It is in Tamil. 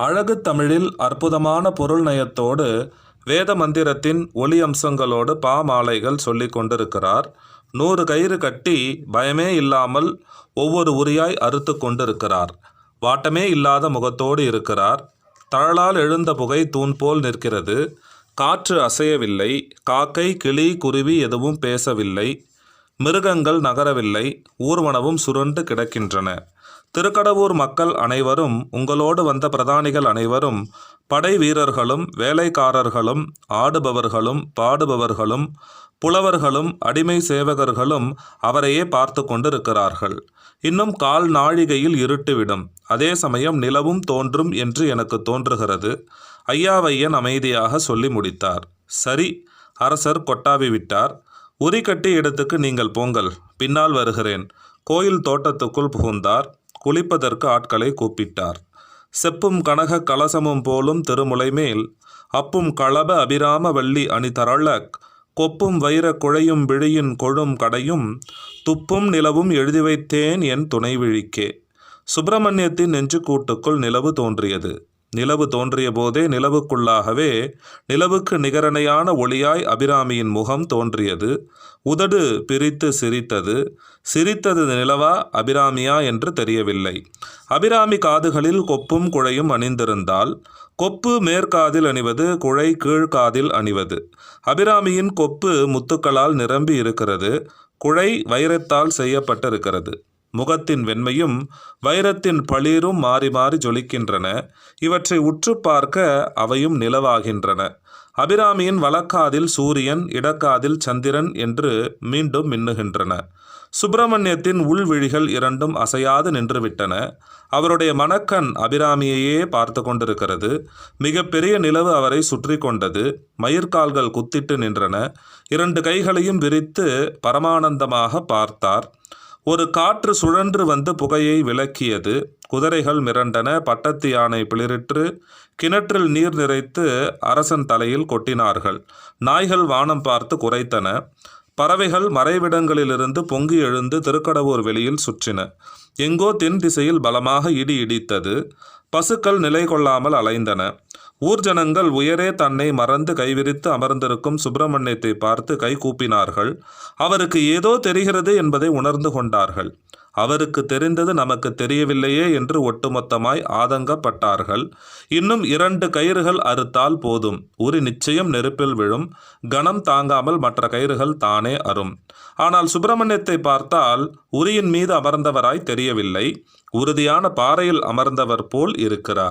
அழகு தமிழில் அற்புதமான பொருள் நயத்தோடு வேத மந்திரத்தின் ஒளி அம்சங்களோடு பாமாலைகள் சொல்லி கொண்டிருக்கிறார். 100 கயிறு கட்டி பயமே இல்லாமல் ஒவ்வொரு உரியாய் அறுத்து கொண்டிருக்கிறார். வாட்டமே இல்லாத முகத்தோடு இருக்கிறார். தழலால் எழுந்த புகை தூண் போல் நிற்கிறது. காற்று அசையவில்லை. காக்கை கிளி குருவி எதுவும் பேசவில்லை. மிருகங்கள் நகரவில்லை. ஊர்வனவும் சுருண்டு கிடக்கின்றன. திருக்கடவூர் மக்கள் அனைவரும், உங்களோடு வந்த பிரதானிகள் அனைவரும், படை வீரர்களும் வேலைக்காரர்களும் ஆடுபவர்களும் பாடுபவர்களும் புலவர்களும் அடிமை சேவகர்களும் அவரையே பார்த்து கொண்டிருக்கிறார்கள். இன்னும் கால் நாழிகையில் இருட்டுவிடும். அதே சமயம் நிலவும் தோன்றும் என்று எனக்கு தோன்றுகிறது. ஐயாவையன் அமைதியாக சொல்லி முடித்தார். சரி, அரசர் கொட்டாவி விட்டார். உரி கட்டி இடத்துக்கு நீங்கள் போங்கள், பின்னால் வருகிறேன். கோயில் தோட்டத்துக்குள் புகுந்தார். குளிப்பதற்கு ஆட்களை கூப்பிட்டார். செப்பும் கனக கலசமும் போலும் திருமுலை மேல் அப்பும் களப அபிராம வள்ளி அணிதரள கொப்பும் வைர குழையும் விழியின் கொழும் கடையும் துப்பும் நிலவும் எழுதி வைத்தேன் என் துணைவிழிக்கே. சுப்பிரமணியத்தின் நெஞ்சுக்கூட்டுக்குள் நிலவு தோன்றியது. நிலவு தோன்றிய போதே நிலவுக்குள்ளாகவே நிலவுக்கு நிகரணையான ஒளியாய் அபிராமியின் முகம் தோன்றியது. உதடு பிரித்து சிரித்தது. சிரித்தது நிலவா அபிராமியா என்று தெரியவில்லை. அபிராமி காதுகளில் கொப்பும் குழையும் அணிந்திருந்தால், கொப்பு மேற்காதில் அணிவது, குழை கீழ்காதில் அணிவது. அபிராமியின் கொப்பு முத்துக்களால் நிரம்பி இருக்கிறது. குழை வைரத்தால் செய்யப்பட்டிருக்கிறது. முகத்தின் வெண்மையும் வைரத்தின் பளிரும் மாறி மாறி ஜொலிக்கின்றன. இவற்றை உற்று பார்க்க அவையும் நிலவாகின்றன. அபிராமியின் வலக்காதில் சூரியன், இடக்காதில் சந்திரன் என்று மீண்டும் மின்னுகின்றன. சுப்பிரமணியத்தின் உள்விழிகள் இரண்டும் அசையாது நின்றுவிட்டன. அவருடைய மனக்கண் அபிராமியையே பார்த்து கொண்டிருக்கிறது. மிக பெரிய நிலவு அவரை சுற்றி கொண்டது. மயிர்கால்கள் குத்திட்டு நின்றன. 2 கைகளையும் விரித்து பரமானந்தமாக பார்த்தார். ஒரு காற்று சுழன்று வந்து புகையை விலக்கியது. குதிரைகள் மிரண்டன. பட்டத்து யானை பிளிரிற்று. கிணற்றில் நீர் நிறைத்து அரசன் தலையில் கொட்டினார்கள். நாய்கள் வானம் பார்த்து குரைத்தன. பறவைகள் மறைவிடங்களிலிருந்து பொங்கி எழுந்து திருக்கடவூர் வெளியில் சுற்றின. எங்கோ தென் திசையில் பலமாக இடி இடித்தது. பசுக்கள் நிலை கொள்ளாமல் அலைந்தன. ஊர்ஜனங்கள் உயரே தன்னை மறந்து கைவிரித்து அமர்ந்திருக்கும் சுப்பிரமணியத்தை பார்த்து கை கூப்பினார்கள். அவருக்கு ஏதோ தெரிகிறது என்பதை உணர்ந்து கொண்டார்கள். அவருக்கு தெரிந்தது நமக்கு தெரியவில்லையே என்று ஒட்டுமொத்தமாய் ஆதங்கப்பட்டார்கள். இன்னும் 2 கயிறுகள் அறுத்தால் போதும். உரி நிச்சயம் நெருப்பில் விழும். கனம் தாங்காமல் மற்ற கயிறுகள் தானே அறும். ஆனால் சுப்பிரமணியத்தை பார்த்தால் உரியின் மீது அமர்ந்தவராய் தெரியவில்லை. உறுதியான பாறையில் அமர்ந்தவர் போல் இருக்கிறார்.